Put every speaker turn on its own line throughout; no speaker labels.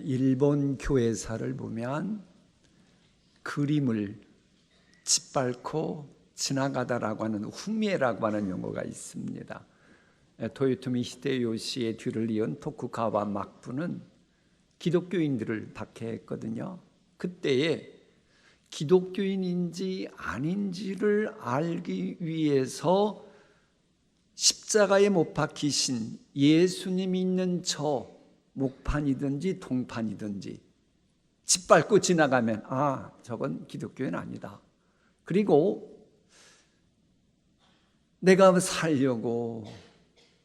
일본 교회사를 보면 그림을 짓밟고 지나가다라고 하는 후미에라고 하는 용어가 있습니다. 도요토미 히데요시의 뒤를 이은 토쿠가와 막부는 기독교인들을 박해했거든요. 그때에 기독교인인지 아닌지를 알기 위해서 십자가에 못 박히신 예수님이 있는 저 목판이든지 동판이든지 짓밟고 지나가면 저건 기독교인 아니다. 그리고 내가 살려고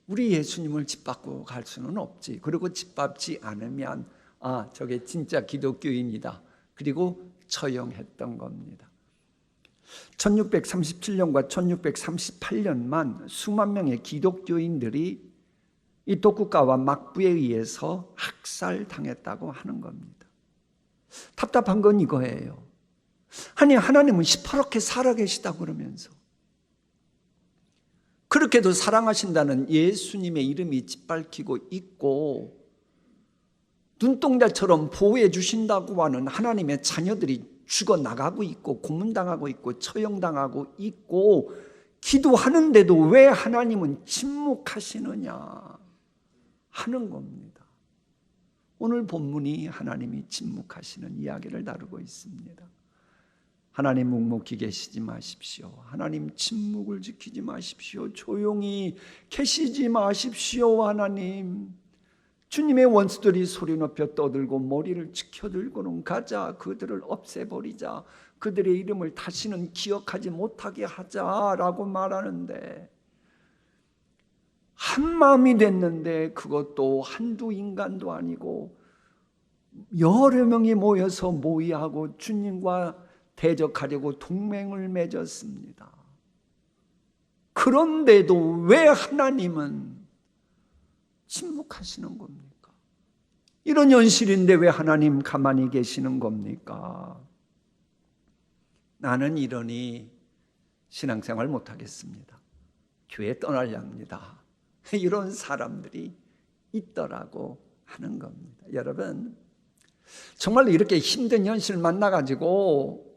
우리 예수님을 짓밟고 갈 수는 없지. 그리고 짓밟지 않으면 저게 진짜 기독교인이다. 그리고 처형했던 겁니다. 1637년과 1638년만 수만 명의 기독교인들이 이 도쿠가와 막부에 의해서 학살당했다고 하는 겁니다. 답답한 건 이거예요. 아니, 하나님은 시퍼렇게 살아계시다 그러면서 그렇게도 사랑하신다는 예수님의 이름이 짓밟히고 있고 눈동자처럼 보호해 주신다고 하는 하나님의 자녀들이 죽어나가고 있고 고문당하고 있고 처형당하고 있고 기도하는데도 왜 하나님은 침묵하시느냐 하는 겁니다. 오늘 본문이 하나님이 침묵하시는 이야기를 다루고 있습니다. 하나님 묵묵히 계시지 마십시오. 하나님 침묵을 지키지 마십시오. 조용히 계시지 마십시오. 하나님, 주님의 원수들이 소리 높여 떠들고 머리를 치켜들고는 가자. 그들을 없애버리자. 그들의 이름을 다시는 기억하지 못하게 하자라고 말하는데 한 마음이 됐는데 그것도 한두 인간도 아니고 여러 명이 모여서 모의하고 주님과 대적하려고 동맹을 맺었습니다. 그런데도 왜 하나님은 침묵하시는 겁니까? 이런 현실인데 왜 하나님 가만히 계시는 겁니까? 나는 이러니 신앙생활 못하겠습니다. 교회 떠나려 합니다. 이런 사람들이 있더라고 하는 겁니다. 여러분, 정말로 이렇게 힘든 현실 만나가지고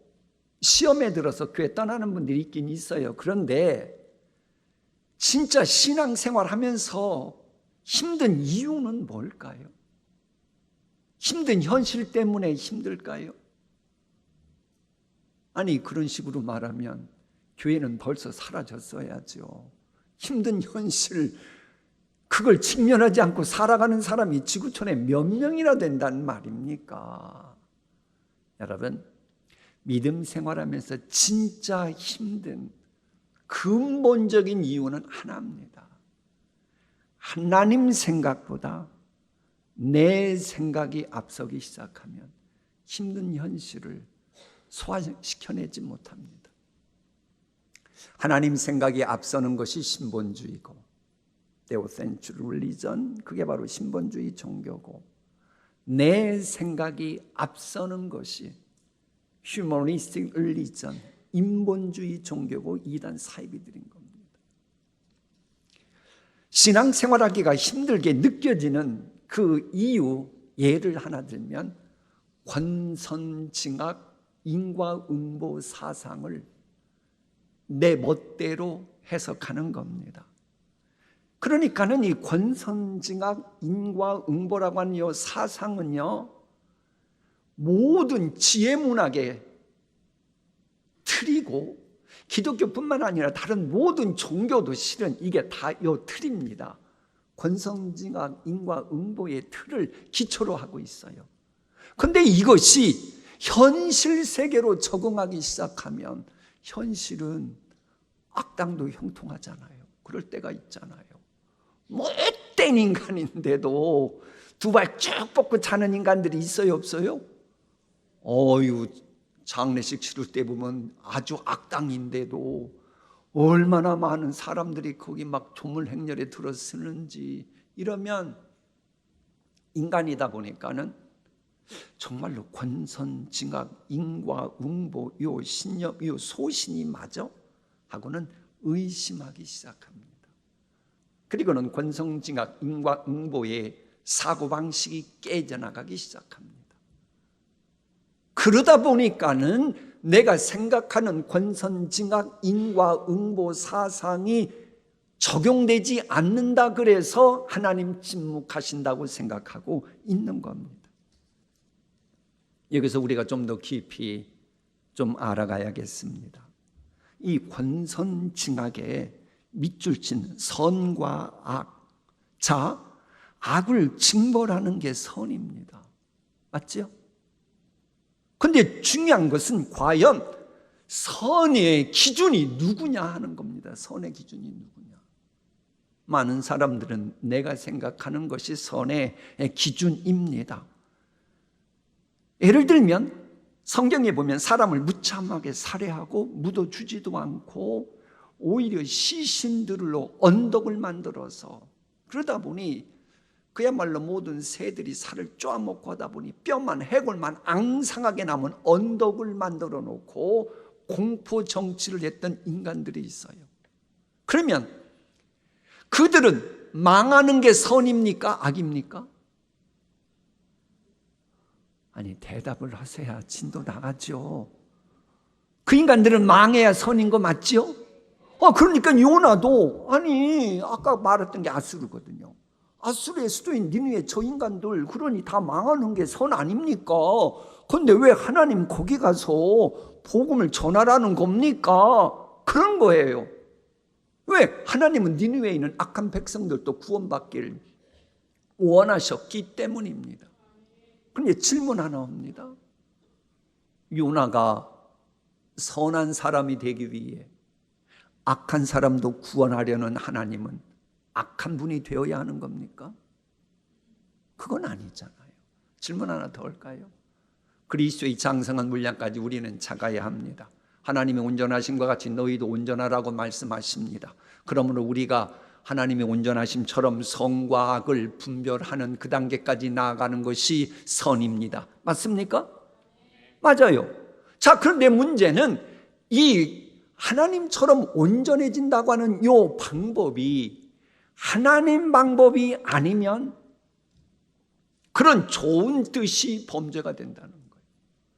시험에 들어서 교회 떠나는 분들이 있긴 있어요. 그런데 진짜 신앙생활 하면서 힘든 이유는 뭘까요? 힘든 현실 때문에 힘들까요? 아니, 그런 식으로 말하면 교회는 벌써 사라졌어야죠. 힘든 현실, 그걸 직면하지 않고 살아가는 사람이 지구촌에 몇 명이나 된다는 말입니까? 여러분, 믿음 생활하면서 진짜 힘든 근본적인 이유는 하나입니다. 하나님 생각보다 내 생각이 앞서기 시작하면 힘든 현실을 소화시켜내지 못합니다. 하나님 생각이 앞서는 것이 신본주의고 Theocentric Religion, 그게 바로 신본주의 종교고 내 생각이 앞서는 것이 Humanistic Religion, 인본주의 종교고 이단 사이비들인 겁니다. 신앙생활하기가 힘들게 느껴지는 그 이유 예를 하나 들면 권선징악 인과응보 사상을 내 멋대로 해석하는 겁니다. 그러니까는 이 권선징악 인과응보라고 하는 이 사상은요, 모든 지혜문학의 틀이고 기독교뿐만 아니라 다른 모든 종교도 실은 이게 다 이 틀입니다. 권선징악 인과응보의 틀을 기초로 하고 있어요. 그런데 이것이 현실 세계로 적응하기 시작하면 현실은 악당도 형통하잖아요. 그럴 때가 있잖아요. 못된 인간인데도 두 발 쭉 뻗고 자는 인간들이 있어요, 없어요? 장례식 치를 때 보면 아주 악당인데도 얼마나 많은 사람들이 거기 막 조물행렬에 들어서는지. 이러면 인간이다 보니까는 정말로 권선징악 인과응보 요 신념 요 소신이 맞아? 하고는 의심하기 시작합니다. 그리고는 권선징악 인과응보의 사고방식이 깨져나가기 시작합니다. 그러다 보니까는 내가 생각하는 권선징악 인과응보 사상이 적용되지 않는다 그래서 하나님 침묵하신다고 생각하고 있는 겁니다. 여기서 우리가 좀 더 깊이 좀 알아가야겠습니다. 이 권선징악의 밑줄 치는 선과 악. 자, 악을 징벌하는 게 선입니다. 맞죠? 근데 중요한 것은 과연 선의 기준이 누구냐 하는 겁니다. 선의 기준이 누구냐. 많은 사람들은 내가 생각하는 것이 선의 기준입니다. 예를 들면 성경에 보면 사람을 무참하게 살해하고 묻어주지도 않고 오히려 시신들로 언덕을 만들어서, 그러다 보니 그야말로 모든 새들이 살을 쪼아먹고 하다 보니 뼈만 해골만 앙상하게 남은 언덕을 만들어 놓고 공포 정치를 했던 인간들이 있어요. 그러면 그들은 망하는 게 선입니까? 악입니까? 아니, 대답을 하셔야 진도 나가죠. 그 인간들은 망해야 선인 거 맞죠? 그러니까 요나도, 아니 아까 말했던 게 아수르거든요. 아수르의 수도인 니느웨 저 인간들, 그러니 다 망하는 게 선 아닙니까? 그런데 왜 하나님 거기 가서 복음을 전하라는 겁니까? 그런 거예요. 왜? 하나님은 니느웨에 있는 악한 백성들도 구원받기를 원하셨기 때문입니다. 그런데 질문 하나 옵니다. 요나가 선한 사람이 되기 위해 악한 사람도 구원하려는 하나님은 악한 분이 되어야 하는 겁니까? 그건 아니잖아요. 질문 하나 더 할까요? 그리스도의 장성한 분량까지 우리는 작아야 합니다. 하나님이 온전하심과 같이 너희도 온전하라고 말씀하십니다. 그러므로 우리가 하나님의 온전하심처럼 선과 악을 분별하는 그 단계까지 나아가는 것이 선입니다. 맞습니까? 맞아요. 자, 그런데 문제는 이 하나님처럼 온전해진다고 하는 이 방법이 하나님 방법이 아니면 그런 좋은 뜻이 범죄가 된다는 거예요.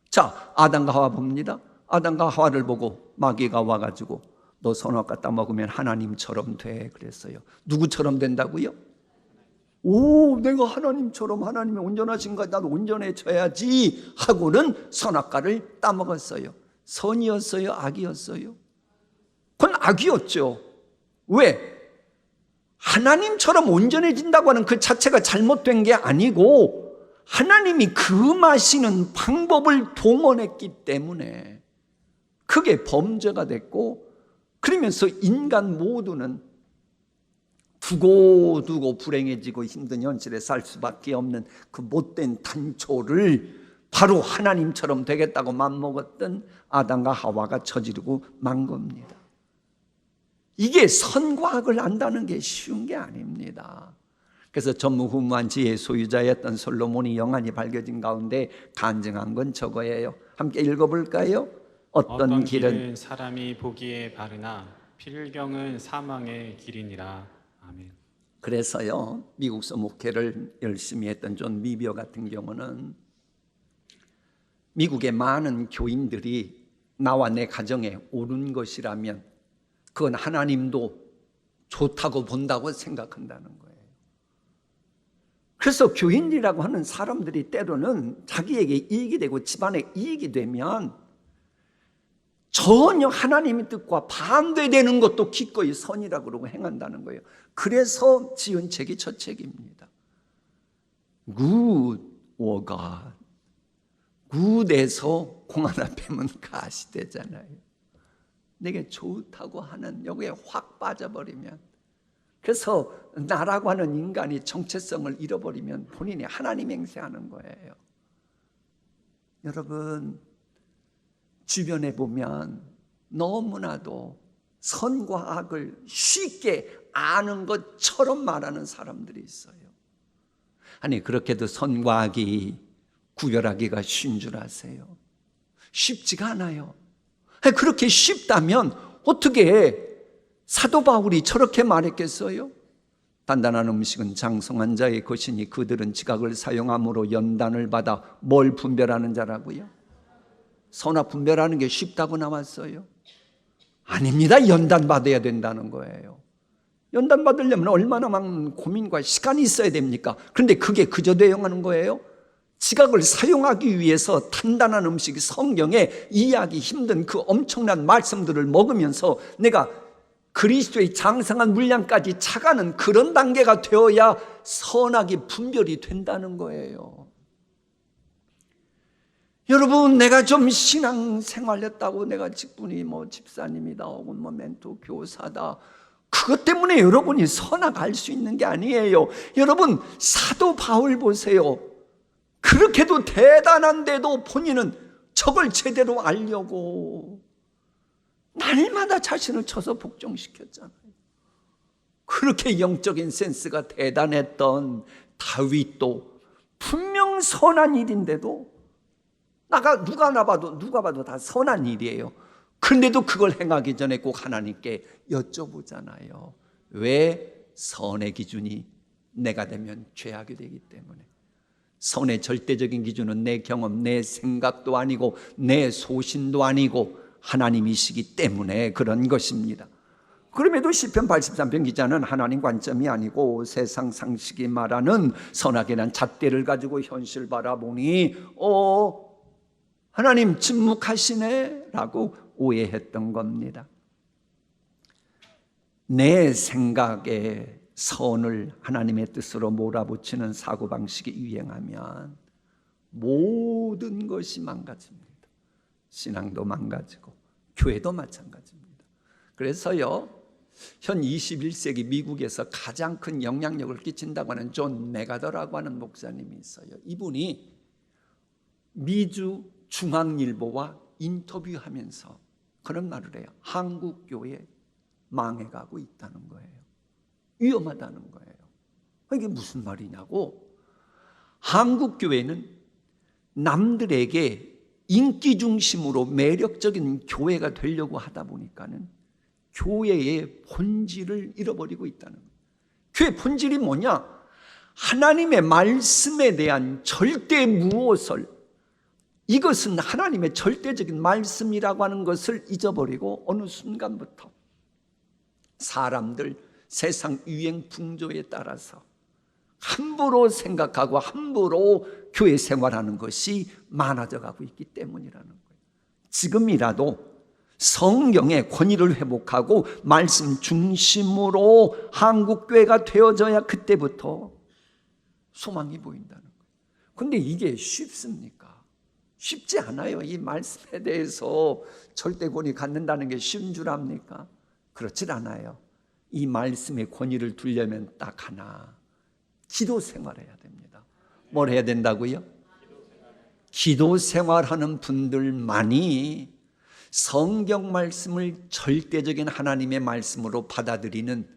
자, 아담과 하와 봅니다. 아담과 하와를 보고 마귀가 와가지고 너 선악 갖다 먹으면 하나님처럼 돼 그랬어요. 누구처럼 된다고요? 내가 하나님처럼, 하나님이 온전하신가, 나도 온전해져야지 하고는 선악과를 따먹었어요. 선이었어요? 악이었어요? 그건 악이었죠. 왜? 하나님처럼 온전해진다고 하는 그 자체가 잘못된 게 아니고 하나님이 금하시는 방법을 동원했기 때문에 그게 범죄가 됐고, 그러면서 인간 모두는 두고두고 불행해지고 힘든 현실에 살 수밖에 없는 그 못된 단초를 바로 하나님처럼 되겠다고 맘먹었던 아담과 하와가 저지르고 만 겁니다. 이게 선과 악을 안다는 게 쉬운 게 아닙니다. 그래서 전무후무한 지혜의 소유자였던 솔로몬이 영안이 밝혀진 가운데 간증한 건 저거예요. 함께 읽어볼까요? 어떤 길은
사람이 보기에 바르나 필경은 사망의 길이니라. 아멘.
그래서요, 미국서 목회를 열심히 했던 존 미비어 같은 경우는 미국의 많은 교인들이 나와 내 가정에 옳은 것이라면 그건 하나님도 좋다고 본다고 생각한다는 거예요. 그래서 교인이라고 하는 사람들이 때로는 자기에게 이익이 되고 집안에 이익이 되면 전혀 하나님의 뜻과 반대되는 것도 기꺼이 선이라고 그러고 행한다는 거예요. 그래서 지은 책이 저 책입니다. Good or God. 굿에서 공 하나 빼면 갓이 되잖아요. 내게 좋다고 하는 여기에 확 빠져버리면, 그래서 나라고 하는 인간이 정체성을 잃어버리면 본인이 하나님 행세하는 거예요. 여러분, 주변에 보면 너무나도 선과 악을 쉽게 아는 것처럼 말하는 사람들이 있어요. 아니, 그렇게도 선과 악이 구별하기가 쉬운 줄 아세요? 쉽지가 않아요. 그렇게 쉽다면 어떻게 사도 바울이 저렇게 말했겠어요? 단단한 음식은 장성한 자의 것이니 그들은 지각을 사용함으로 연단을 받아 뭘 분별하는 자라고요? 선악 분별하는 게 쉽다고 나왔어요? 아닙니다. 연단 받아야 된다는 거예요. 연단 받으려면 얼마나 많은 고민과 시간이 있어야 됩니까? 그런데 그게 그저 대응하는 거예요? 지각을 사용하기 위해서 단단한 음식이 성경에 이해하기 힘든 그 엄청난 말씀들을 먹으면서 내가 그리스도의 장성한 분량까지 차가는 그런 단계가 되어야 선악이 분별이 된다는 거예요. 여러분, 내가 좀 신앙생활했다고 내가 직분이 집사님이다 혹은 멘토 교사다, 그것 때문에 여러분이 선악 알 수 있는 게 아니에요. 여러분, 사도 바울 보세요. 그렇게도 대단한데도 본인은 저걸 제대로 알려고 날마다 자신을 쳐서 복종시켰잖아요. 그렇게 영적인 센스가 대단했던 다윗도 분명 선한 일인데도 누가 봐도 다 선한 일이에요. 그런데도 그걸 행하기 전에 꼭 하나님께 여쭤보잖아요. 왜? 선의 기준이 내가 되면 죄하게 되기 때문에. 선의 절대적인 기준은 내 경험, 내 생각도 아니고 내 소신도 아니고 하나님이시기 때문에 그런 것입니다. 그럼에도 시편 83편 기자는 하나님 관점이 아니고 세상 상식이 말하는 선악이란 잣대를 가지고 현실 바라보니 하나님 침묵하시네 라고 오해했던 겁니다. 내 생각에 선을 하나님의 뜻으로 몰아붙이는 사고방식이 유행하면 모든 것이 망가집니다. 신앙도 망가지고 교회도 마찬가지입니다. 그래서요, 현 21세기 미국에서 가장 큰 영향력을 끼친다고 하는 존 메가더라고 하는 목사님이 있어요. 이분이 미주 중앙일보와 인터뷰하면서 그런 말을 해요. 한국 교회 망해가고 있다는 거예요. 위험하다는 거예요. 이게 무슨 말이냐고. 한국 교회는 남들에게 인기 중심으로 매력적인 교회가 되려고 하다 보니까는 교회의 본질을 잃어버리고 있다는 거예요. 교회 본질이 뭐냐? 하나님의 말씀에 대한 절대 무엇을, 이것은 하나님의 절대적인 말씀이라고 하는 것을 잊어버리고 어느 순간부터 사람들 세상 유행 풍조에 따라서 함부로 생각하고 함부로 교회 생활하는 것이 많아져 가고 있기 때문이라는 거예요. 지금이라도 성경의 권위를 회복하고 말씀 중심으로 한국교회가 되어져야 그때부터 소망이 보인다는 거예요. 그런데 이게 쉽습니까? 쉽지 않아요. 이 말씀에 대해서 절대 권위 갖는다는 게 쉬운 줄 압니까? 그렇지 않아요. 이 말씀의 권위를 두려면 딱 하나, 기도 생활해야 됩니다. 뭘 해야 된다고요? 기도 생활하는 분들만이 성경 말씀을 절대적인 하나님의 말씀으로 받아들이는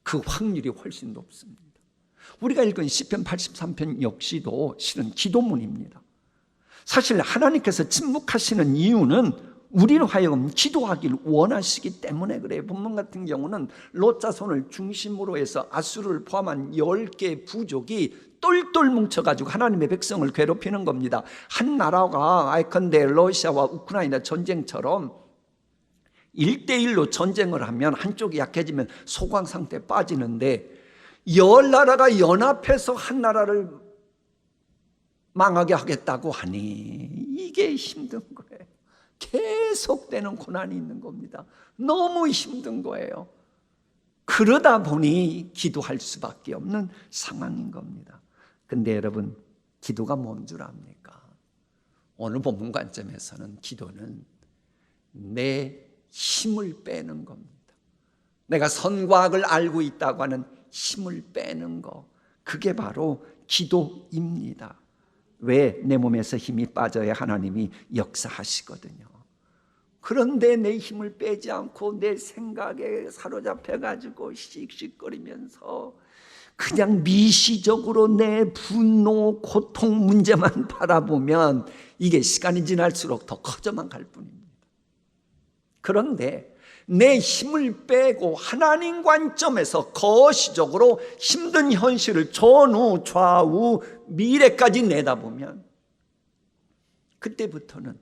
그 확률이 훨씬 높습니다. 우리가 읽은 시편 83편 역시도 실은 기도문입니다. 사실 하나님께서 침묵하시는 이유는 우리를 하여금 기도하길 원하시기 때문에 그래요. 본문 같은 경우는 롯 자손을 중심으로 해서 아수르를 포함한 10개 부족이 똘똘 뭉쳐가지고 하나님의 백성을 괴롭히는 겁니다. 한 나라가 아이컨대 러시아와 우크라이나 전쟁처럼 1대1로 전쟁을 하면 한쪽이 약해지면 소강 상태에 빠지는데 10나라가 연합해서 한 나라를 망하게 하겠다고 하니 이게 힘든 거예요. 계속되는 고난이 있는 겁니다. 너무 힘든 거예요. 그러다 보니 기도할 수밖에 없는 상황인 겁니다. 근데 여러분, 기도가 뭔 줄 압니까? 오늘 본문 관점에서는 기도는 내 힘을 빼는 겁니다. 내가 선과 악을 알고 있다고 하는 힘을 빼는 거, 그게 바로 기도입니다. 왜? 내 몸에서 힘이 빠져야 하나님이 역사하시거든요. 그런데 내 힘을 빼지 않고 내 생각에 사로잡혀가지고 씩씩거리면서 그냥 미시적으로 내 분노, 고통, 문제만 바라보면 이게 시간이 지날수록 더 커져만 갈 뿐입니다. 그런데 내 힘을 빼고 하나님 관점에서 거시적으로 힘든 현실을 전후 좌우 미래까지 내다보면 그때부터는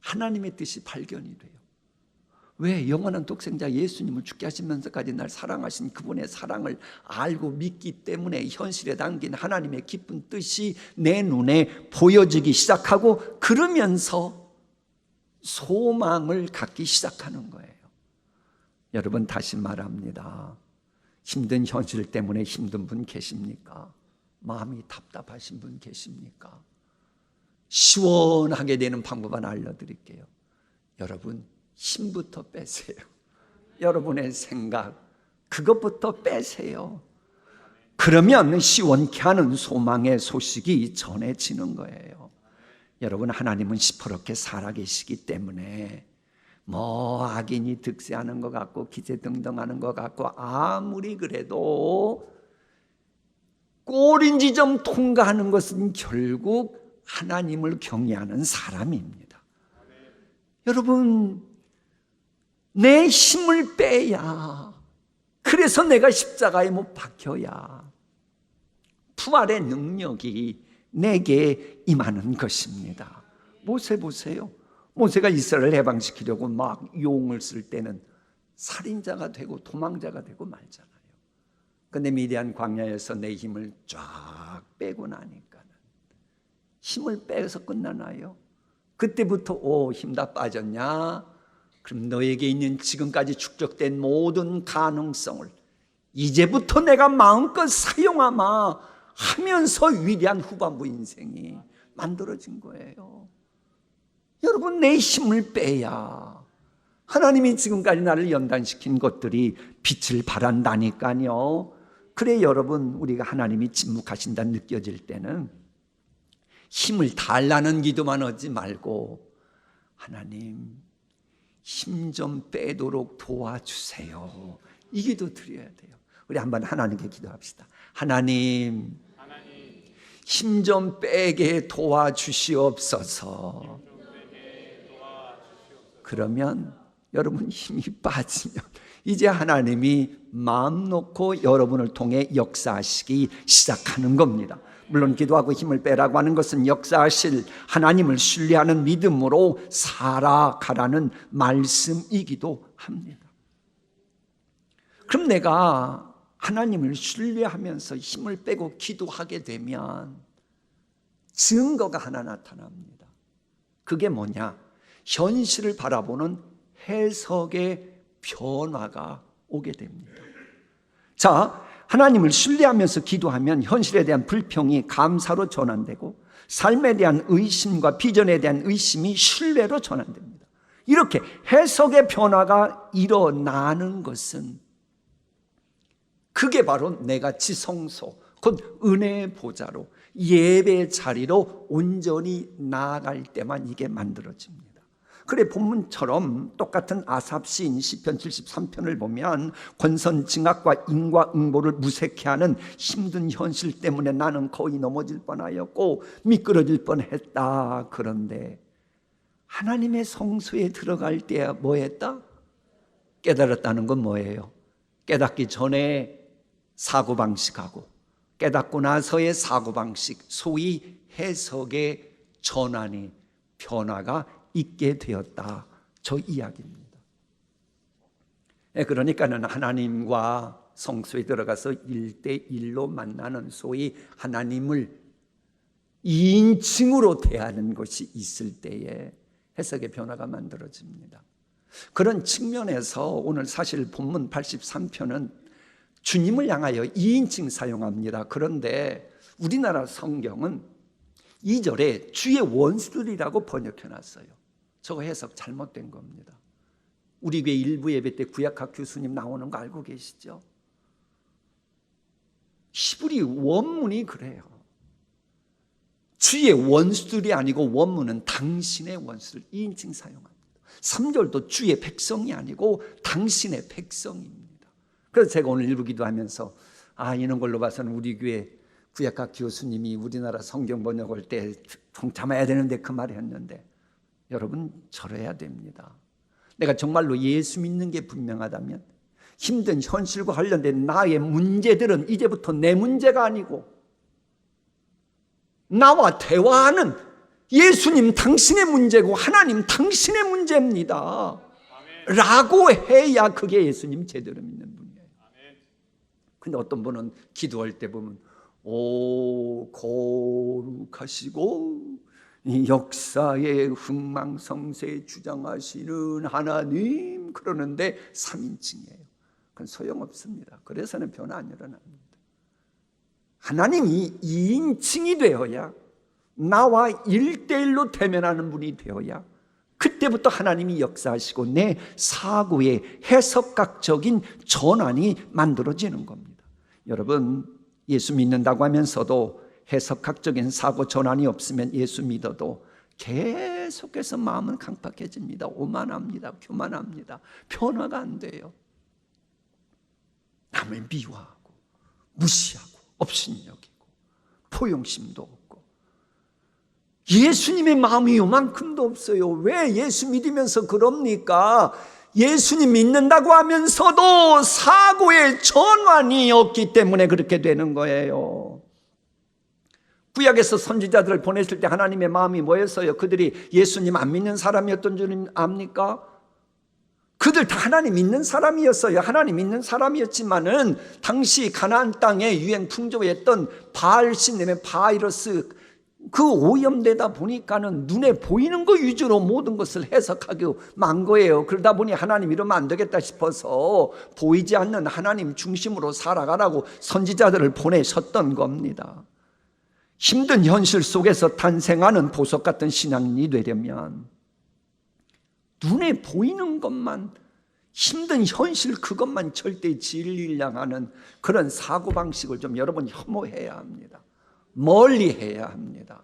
하나님의 뜻이 발견이 돼요. 왜? 영원한 독생자 예수님을 죽게 하시면서까지 날 사랑하신 그분의 사랑을 알고 믿기 때문에 현실에 담긴 하나님의 깊은 뜻이 내 눈에 보여지기 시작하고, 그러면서 소망을 갖기 시작하는 거예요. 여러분, 다시 말합니다. 힘든 현실 때문에 힘든 분 계십니까? 마음이 답답하신 분 계십니까? 시원하게 되는 방법 하나 알려드릴게요. 여러분, 힘부터 빼세요. 여러분의 생각, 그것부터 빼세요. 그러면 시원케 하는 소망의 소식이 전해지는 거예요. 여러분, 하나님은 시퍼렇게 살아계시기 때문에 뭐 악인이 득세하는 것 같고 기세등등하는 것 같고 아무리 그래도 꼬린 지점 통과하는 것은 결국 하나님을 경외하는 사람입니다. 여러분, 내 힘을 빼야, 그래서 내가 십자가에 못 박혀야 부활의 능력이 내게 임하는 것입니다. 모세 보세요. 모세가 이스라엘을 해방시키려고 막 용을 쓸 때는 살인자가 되고 도망자가 되고 말잖아요. 근데 미디안 광야에서 내 힘을 쫙 빼고 나니까는 힘을 빼서 끝나나요? 그때부터 힘 다 빠졌냐? 그럼 너에게 있는 지금까지 축적된 모든 가능성을 이제부터 내가 마음껏 사용하마 하면서 위대한 후반부 인생이 만들어진 거예요. 여러분, 내 힘을 빼야 하나님이 지금까지 나를 연단시킨 것들이 빛을 발한다니까요. 그래 여러분, 우리가 하나님이 침묵하신다 느껴질 때는 힘을 달라는 기도만 하지 말고, 하나님 힘 좀 빼도록 도와주세요, 이 기도 드려야 돼요. 우리 한번 하나님께 기도합시다. 하나님, 힘 좀 빼게 도와주시옵소서. 그러면 여러분 힘이 빠지면 이제 하나님이 마음 놓고 여러분을 통해 역사하시기 시작하는 겁니다. 물론 기도하고 힘을 빼라고 하는 것은 역사하실 하나님을 신뢰하는 믿음으로 살아가라는 말씀이기도 합니다. 그럼 내가 하나님을 신뢰하면서 힘을 빼고 기도하게 되면 증거가 하나 나타납니다. 그게 뭐냐? 현실을 바라보는 해석의 변화가 오게 됩니다. 자, 하나님을 신뢰하면서 기도하면 현실에 대한 불평이 감사로 전환되고, 삶에 대한 의심과 비전에 대한 의심이 신뢰로 전환됩니다. 이렇게 해석의 변화가 일어나는 것은, 그게 바로 내가 지성소, 곧 은혜의 보좌로, 예배 자리로 온전히 나아갈 때만 이게 만들어집니다. 그래, 본문처럼 똑같은 아삽 시인 시편 73편을 보면 권선징악과 인과응보를 무색해 하는 힘든 현실 때문에 나는 거의 넘어질 뻔하였고 미끄러질 뻔했다. 그런데 하나님의 성소에 들어갈 때 뭐 했다? 깨달았다는 건 뭐예요? 깨닫기 전에 사고방식하고 깨닫고 나서의 사고방식, 소위 해석의 전환이, 변화가 있게 되었다. 저 이야기입니다. 그러니까는 하나님과 성소에 들어가서 1대1로 만나는, 소위 하나님을 2인칭으로 대하는 것이 있을 때에 해석의 변화가 만들어집니다. 그런 측면에서 오늘 사실 본문 83편은 주님을 향하여 2인칭 사용합니다. 그런데 우리나라 성경은 2절에 주의 원수들이라고 번역해놨어요. 저거 해석 잘못된 겁니다. 우리 교회 일부 예배 때 구약학 교수님 나오는 거 알고 계시죠? 히브리 원문이 그래요. 주의 원수들이 아니고 원문은 당신의 원수들, 2인칭 사용합니다. 3절도 주의 백성이 아니고 당신의 백성입니다. 그래서 제가 오늘 일부 기도하면서 이런 걸로 봐서는 우리 교회 구약학 교수님이 우리나라 성경 번역할 때 좀 참아야 되는데 그 말을 했는데, 여러분 절해야 됩니다. 내가 정말로 예수 믿는 게 분명하다면 힘든 현실과 관련된 나의 문제들은 이제부터 내 문제가 아니고 나와 대화하는 예수님 당신의 문제고 하나님 당신의 문제입니다 라고 해야 그게 예수님 제대로 믿는 분이에요. 근데 어떤 분은 기도할 때 보면 오 거룩하시고 이 역사의 흥망성쇠 주장하시는 하나님 그러는데 3인칭이에요. 그건 소용없습니다. 그래서는 변화 안 일어납니다. 하나님이 2인칭이 되어야 나와 1대1로 대면하는 분이 되어야 그때부터 하나님이 역사하시고 내 사고의 해석학적인 전환이 만들어지는 겁니다. 여러분 예수 믿는다고 하면서도 해석학적인 사고 전환이 없으면 예수 믿어도 계속해서 마음은 강팍해집니다. 오만합니다. 교만합니다. 변화가 안 돼요. 남을 미워하고 무시하고 업신여기고 포용심도 없고 예수님의 마음이 요만큼도 없어요. 왜 예수 믿으면서 그럽니까? 예수님 믿는다고 하면서도 사고의 전환이 없기 때문에 그렇게 되는 거예요. 구약에서 선지자들을 보냈을 때 하나님의 마음이 뭐였어요? 그들이 예수님 안 믿는 사람이었던 줄 압니까? 그들 다 하나님 믿는 사람이었어요. 하나님 믿는 사람이었지만은 당시 가나안 땅에 유행 풍조했던 바알 신님의 바이러스 그 오염되다 보니까는 눈에 보이는 거 위주로 모든 것을 해석하고 만 거예요. 그러다 보니 하나님 이러면 안 되겠다 싶어서 보이지 않는 하나님 중심으로 살아가라고 선지자들을 보내셨던 겁니다. 힘든 현실 속에서 탄생하는 보석 같은 신앙인이 되려면 눈에 보이는 것만 힘든 현실 그것만 절대 진리를 향하는 그런 사고방식을 좀 여러분 혐오해야 합니다. 멀리 해야 합니다.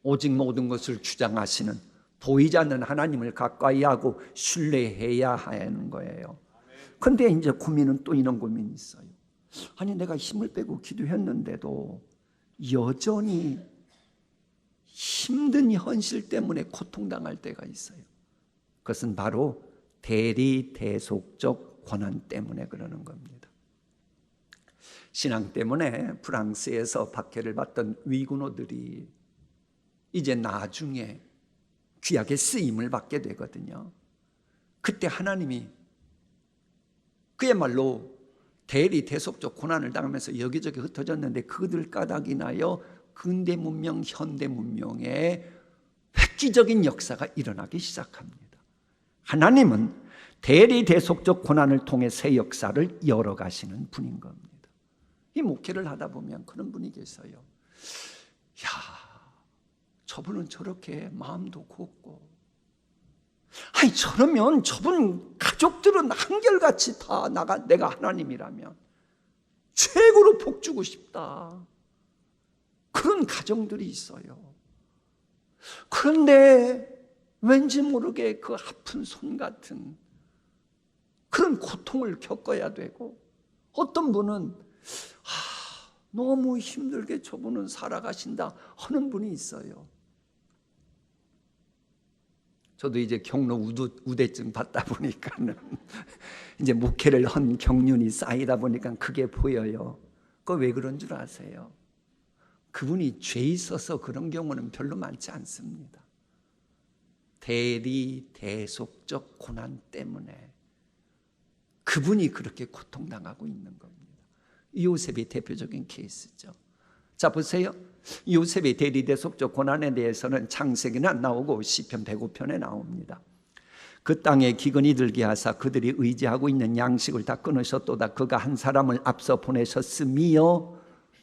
오직 모든 것을 주장하시는 보이지 않는 하나님을 가까이 하고 신뢰해야 하는 거예요. 그런데 이제 고민은 또 이런 고민이 있어요. 아니 내가 힘을 빼고 기도했는데도 여전히 힘든 현실 때문에 고통당할 때가 있어요. 그것은 바로 대리대속적 권한 때문에 그러는 겁니다. 신앙 때문에 프랑스에서 박해를 받던 위군호들이 이제 나중에 귀하게 쓰임을 받게 되거든요. 그때 하나님이 그야말로 대리대속적 고난을 당하면서 여기저기 흩어졌는데 그들 까닭 인하여 근대 문명, 현대 문명에 획기적인 역사가 일어나기 시작합니다. 하나님은 대리대속적 고난을 통해 새 역사를 열어가시는 분인 겁니다. 이 목회를 하다 보면 그런 분이 계세요. 야, 저분은 저렇게 마음도 곱고, 아니 저러면 저분 가족들은 한결같이 다 내가 하나님이라면 최고로 복 주고 싶다. 그런 가정들이 있어요. 그런데 왠지 모르게 그 아픈 손 같은 그런 고통을 겪어야 되고, 어떤 분은 너무 힘들게 저분은 살아가신다 하는 분이 있어요. 저도 이제 경로 우대증 받다 보니까는 이제 목회를 한 경륜이 쌓이다 보니까 그게 보여요. 그거 왜 그런 줄 아세요? 그분이 죄 있어서 그런 경우는 별로 많지 않습니다. 대리대속적 고난 때문에 그분이 그렇게 고통당하고 있는 겁니다. 요셉이 대표적인 케이스죠. 자 보세요. 요셉의 대리대속적 고난에 대해서는 창세기는 안 나오고 시편 105편에 나옵니다. 그 땅에 기근이 들게 하사 그들이 의지하고 있는 양식을 다 끊으셨도다. 그가 한 사람을 앞서 보내셨으며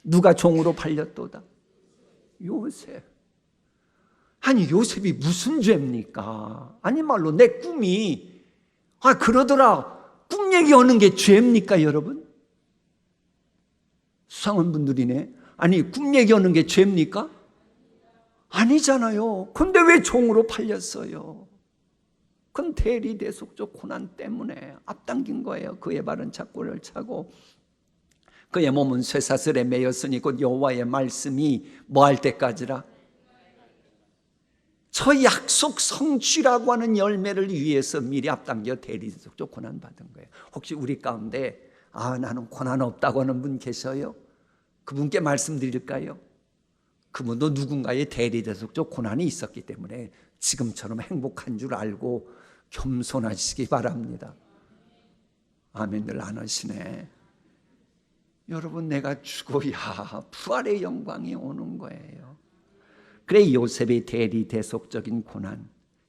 누가 종으로 팔렸도다. 요셉. 아니 요셉이 무슨 죄입니까? 아니 말로 내 꿈이 그러더라. 꿈 얘기하는 게 죄입니까 여러분? 수상한 분들이네. 아니 꿈 얘기하는 게 죄입니까? 아니잖아요. 근데 왜 종으로 팔렸어요? 그건 대리대속적 고난 때문에 앞당긴 거예요. 그의 발은 착고를 차고 그의 몸은 쇠사슬에 매였으니 곧 여호와의 말씀이 뭐 할 때까지라? 저 약속 성취라고 하는 열매를 위해서 미리 앞당겨 대리대속적 고난 받은 거예요. 혹시 우리 가운데 나는 고난 없다고 하는 분 계셔요? 그분께 말씀드릴까요? 그분도 누군가의 대리대속적 고난이 있었기 때문에 지금처럼 행복한 줄 알고 겸손하시기 바랍니다. 아멘들 안 하시네. 여러분, 내가 죽어야 부활의 영광이 오는 거예요. 그래, 요셉의 대리대속적인 고난,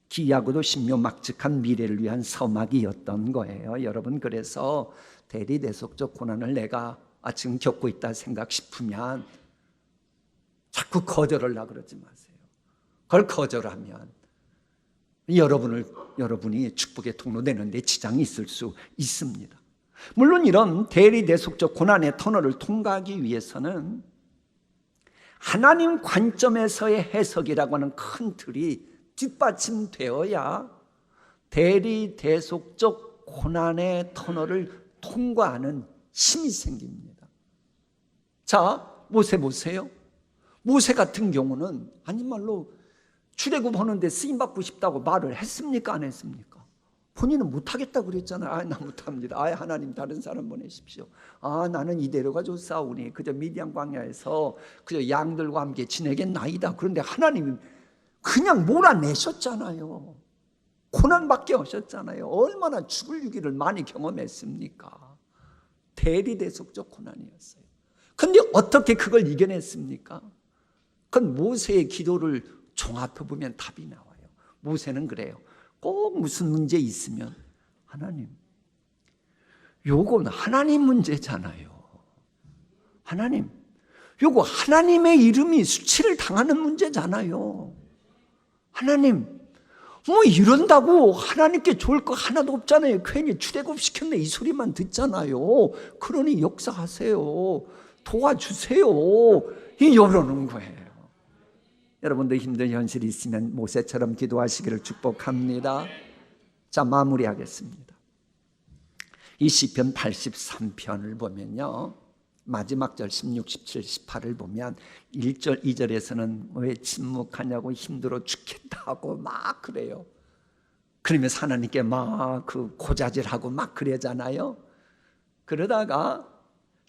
기이하고도 신묘막측한 미래를 위한 서막이었던 거예요. 여러분, 그래서 대리대속적 고난을 내가 지금 겪고 있다 생각 싶으면 자꾸 거절하려고 그러지 마세요. 그걸 거절하면 여러분이 축복의 통로 되는데 지장이 있을 수 있습니다. 물론 이런 대리대속적 고난의 터널을 통과하기 위해서는 하나님 관점에서의 해석이라고 하는 큰 틀이 뒷받침되어야 대리대속적 고난의 터널을 통과하는 힘이 생깁니다. 자, 모세 보세요. 모세 같은 경우는 아니말로 출애굽하는데 쓰임받고 싶다고 말을 했습니까? 안 했습니까? 본인은 못하겠다고 그랬잖아요. 나 못합니다. 하나님 다른 사람 보내십시오. 나는 이대로가 좋사오니 그저 미디안 광야에서 그저 양들과 함께 지내겠나이다. 그런데 하나님이 그냥 몰아내셨잖아요. 고난받게 하셨잖아요. 얼마나 죽을 유기를 많이 경험했습니까? 대리대속적 고난이었어요. 근데 어떻게 그걸 이겨냈습니까? 그건 모세의 기도를 종합해보면 답이 나와요. 모세는 그래요. 꼭 무슨 문제 있으면 하나님, 요건 하나님 문제잖아요. 하나님, 요거 하나님의 이름이 수치를 당하는 문제잖아요. 하나님, 뭐 이런다고 하나님께 좋을 거 하나도 없잖아요. 괜히 출애굽시켰네 이 소리만 듣잖아요. 그러니 역사하세요. 도와주세요. 이러는 거예요. 여러분도 힘든 현실이 있으면 모세처럼 기도하시기를 축복합니다. 자, 마무리하겠습니다. 이 시편 83편을 보면요, 마지막 절 16, 17, 18을 보면 1절, 2절에서는 왜 침묵하냐고 힘들어 죽겠다고 막 그래요. 그러면서 하나님께 막 고자질하고 막 그러잖아요. 그러다가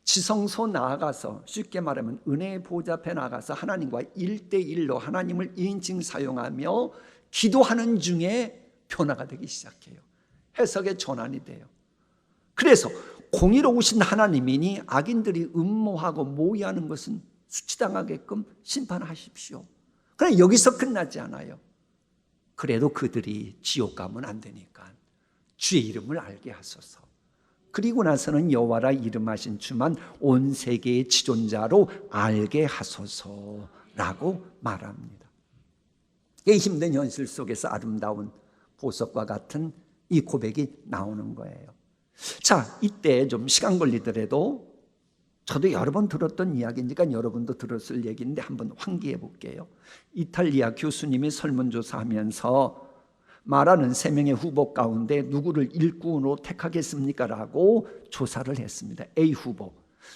지성소 나아가서, 쉽게 말하면 은혜의 보좌 앞에 나가서 하나님과 1대1로 하나님을 2인칭 사용하며 기도하는 중에 변화가 되기 시작해요. 해석의 전환이 돼요. 그래서 공의로우신 하나님이니 악인들이 음모하고 모의하는 것은 수치당하게끔 심판하십시오. 그러나 여기서 끝나지 않아요. 그래도 그들이 지옥 가면 안 되니까 주의 이름을 알게 하소서. 그리고 나서는 여호와라 이름하신 주만 온 세계의 지존자로 알게 하소서라고 말합니다. 이 힘든 현실 속에서 아름다운 보석과 같은 이 고백이 나오는 거예요. 자, 이때 좀 시간 걸리더라도 저도 여러 번 들었던 이야기니까 여러분도 들었을 얘기인데 한번 환기해 볼게요. 이탈리아 교수님이 설문조사하면서 말하는 3명의 후보 가운데 누구를 일꾼으로 택하겠습니까? 라고 조사를 했습니다. A 후보,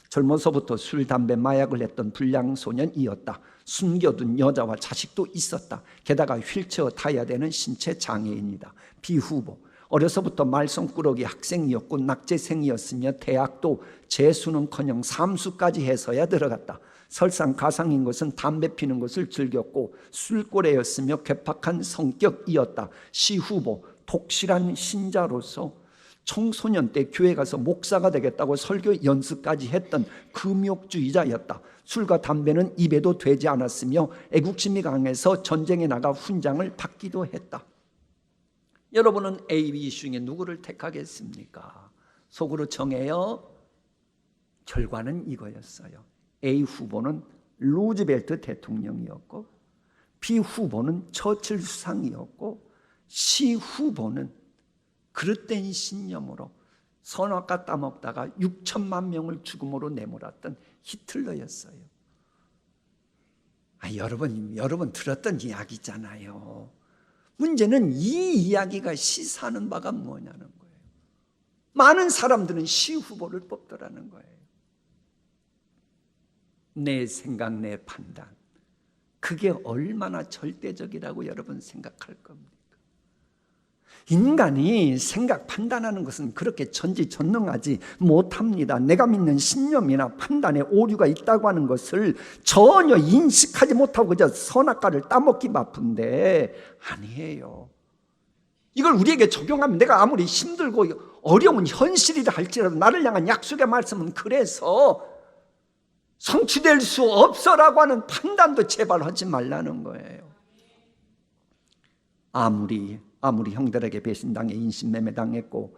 젊어서부터 술, 담배, 마약을 했던 불량소년이었다. 숨겨둔 여자와 자식도 있었다. 게다가 휠체어 타야 되는 신체 장애인이다. B 후보, 어려서부터 말썽꾸러기 학생이었고 낙제생이었으며 대학도 재수는커녕 삼수까지 해서야 들어갔다. 설상가상인 것은 담배 피는 것을 즐겼고 술꼬래였으며 괴팍한 성격이었다. 시 후보, 독실한 신자로서 청소년 때 교회 가서 목사가 되겠다고 설교 연습까지 했던 금욕주의자였다. 술과 담배는 입에도 되지 않았으며 애국심이 강해서 전쟁에 나가 훈장을 받기도 했다. 여러분은 A, B 중에 누구를 택하겠습니까? 속으로 정해요. 결과는 이거였어요. A 후보는 루즈벨트 대통령이었고, B 후보는 처칠 수상이었고, C 후보는 그릇된 신념으로 선악과 따먹다가 6천만 명을 죽음으로 내몰았던 히틀러였어요. 여러분 들었던 이야기잖아요. 문제는 이 이야기가 시사하는 바가 뭐냐는 거예요. 많은 사람들은 C 후보를 뽑더라는 거예요. 내 생각, 내 판단, 그게 얼마나 절대적이라고 여러분 생각할 겁니까? 인간이 생각, 판단하는 것은 그렇게 전지전능하지 못합니다. 내가 믿는 신념이나 판단에 오류가 있다고 하는 것을 전혀 인식하지 못하고 그저 선악과를 따먹기 바쁜데 아니에요. 이걸 우리에게 적용하면 내가 아무리 힘들고 어려운 현실이라 할지라도 나를 향한 약속의 말씀은 그래서 성취될 수 없어라고 하는 판단도 제발 하지 말라는 거예요. 아무리 형들에게 배신당해 인신매매 당했고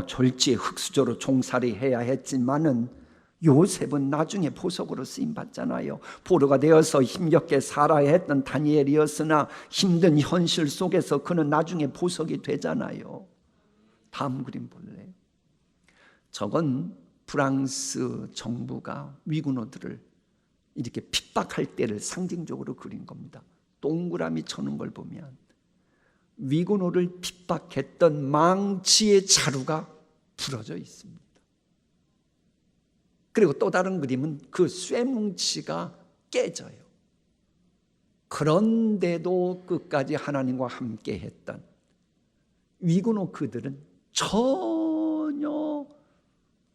졸지에 흙수저로 종살이 해야 했지만은 요셉은 나중에 보석으로 쓰임 받잖아요. 포로가 되어서 힘겹게 살아야 했던 다니엘이었으나 힘든 현실 속에서 그는 나중에 보석이 되잖아요. 다음 그림 볼래요? 저건 프랑스 정부가 위군어들을 이렇게 핍박할 때를 상징적으로 그린 겁니다. 동그라미 쳐놓은 걸 보면 위군어를 핍박했던 망치의 자루가 부러져 있습니다. 그리고 또 다른 그림은 그 쇠뭉치가 깨져요. 그런데도 끝까지 하나님과 함께 했던 위군어 그들은 전혀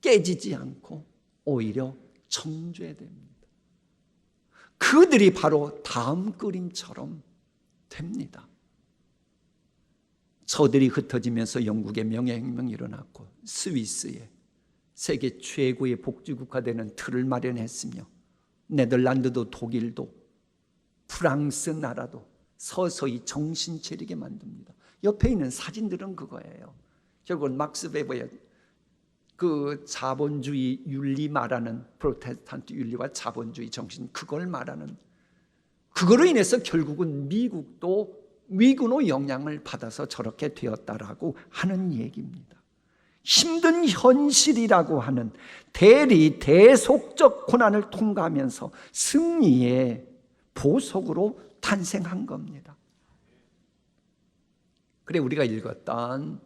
깨지지 않고 오히려 정죄됩니다. 그들이 바로 다음 그림처럼 됩니다. 저들이 흩어지면서 영국의 명예혁명이 일어났고 스위스에 세계 최고의 복지국가되는 틀을 마련했으며 네덜란드도 독일도 프랑스 나라도 서서히 정신 차리게 만듭니다. 옆에 있는 사진들은 그거예요. 결국은 막스 베버의 그 자본주의 윤리 말하는 프로테스탄트 윤리와 자본주의 정신, 그걸 말하는, 그거로 인해서 결국은 미국도 위군의 영향을 받아서 저렇게 되었다라고 하는 얘기입니다. 힘든 현실이라고 하는 대리대속적 고난을 통과하면서 승리의 보석으로 탄생한 겁니다. 그래, 우리가 읽었던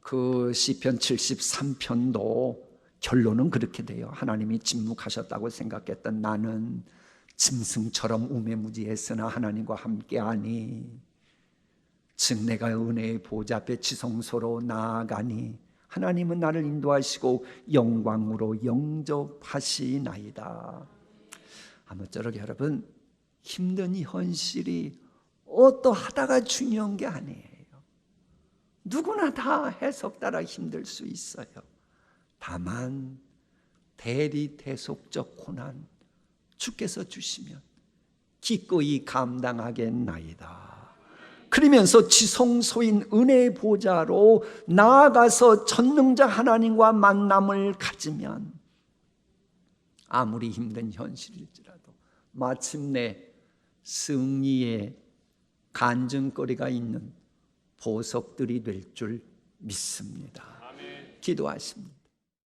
그 시편 73편도 결론은 그렇게 돼요. 하나님이 침묵하셨다고 생각했던 나는 짐승처럼 우매무지했으나 하나님과 함께하니, 즉 내가 은혜의 보좌 앞에 지성소로 나아가니 하나님은 나를 인도하시고 영광으로 영접하시나이다. 아무쪼록 여러분, 힘든 이 현실이 어떠하다가 중요한 게 아니에요. 누구나 다 해석 따라 힘들 수 있어요. 다만 대리대속적 고난 주께서 주시면 기꺼이 감당하겠나이다. 그러면서 지성소인 은혜의 보좌로 나아가서 전능자 하나님과 만남을 가지면 아무리 힘든 현실일지라도 마침내 승리의 간증거리가 있는 보석들이 될 줄 믿습니다. 기도하십니다.